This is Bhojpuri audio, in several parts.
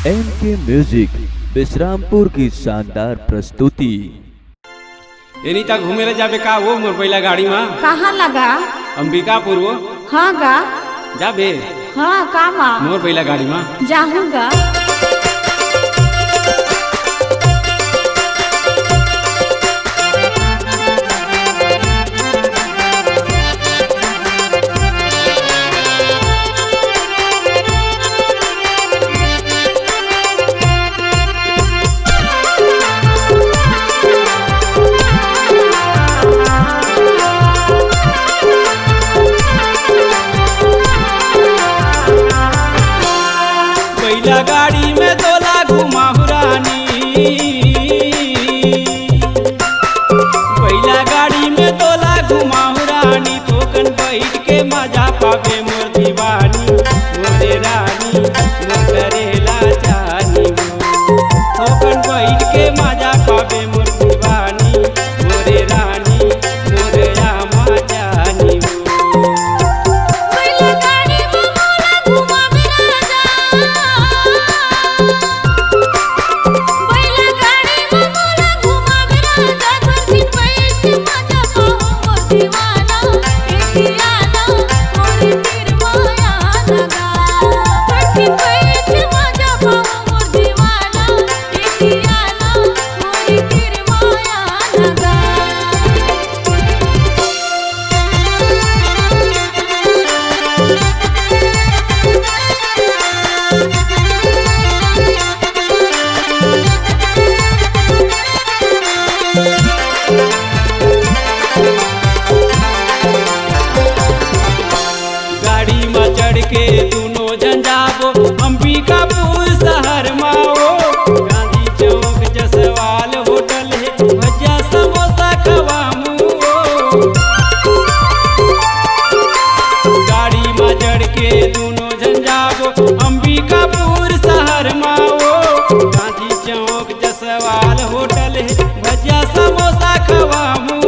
एमके म्यूजिक विश्रामपुर की शानदार प्रस्तुति। एनीता घूमे जाबे का वो मोर पहला गाड़ी में कहाँ लगा? अंबिकापुर वो हाँ गा जाबे। हाँ कामा मोर पहला गाड़ी में जाऊंगा। पहला गाड़ी में तोला घुमाहु रानी, पहला गाड़ी में तोला घुमाहु रानी, तोकन बैठ के मजा पावे मोर दीवानी, मोरे रानी मोर करेला जानी, तोकन बैठ के मजा पावे मोर दीवानी, मोरे रानी मोरे आमा जानी। गाड़ी में चढ़ के दोनों जन जाबो अंबिकापुर शहर माओ, गांधी चौक जसवाल होटल है, भजिया समोसा खवामू। गाड़ी में चढ़ के दोनों जन जाबो अंबिकापुर शहर माओ, गांधी चौक जसवाल होटल है, भजिया समोसा खवामू।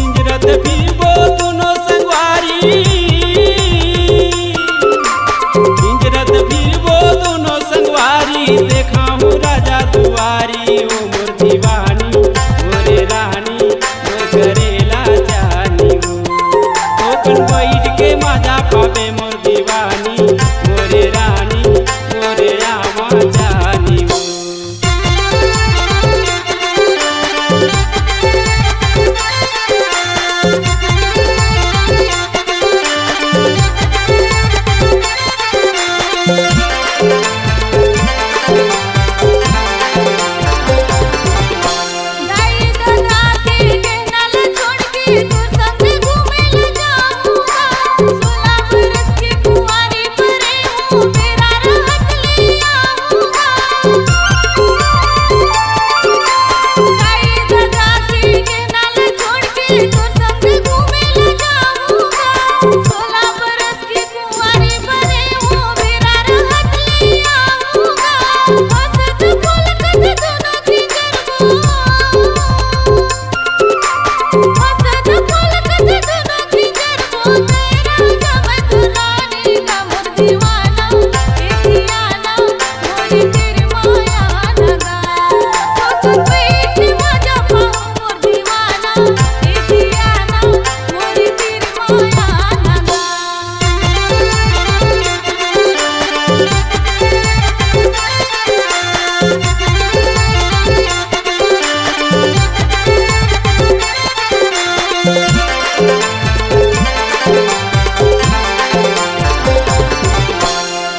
इंजरत भी वो दोनों संगवारी, इंजरत भी वो दोनों संगवारी, देखाहू राजा दुआरी, ओ मोर दीवानी मोरे रानी मोर करेला जानी, तोकन बैठ के मजा पावे मोर दीवानी, मोरे रानी मोरे आमा जानी।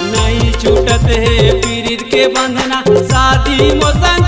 नहीं छूटत है पीरित के बंधना, शादी मोसन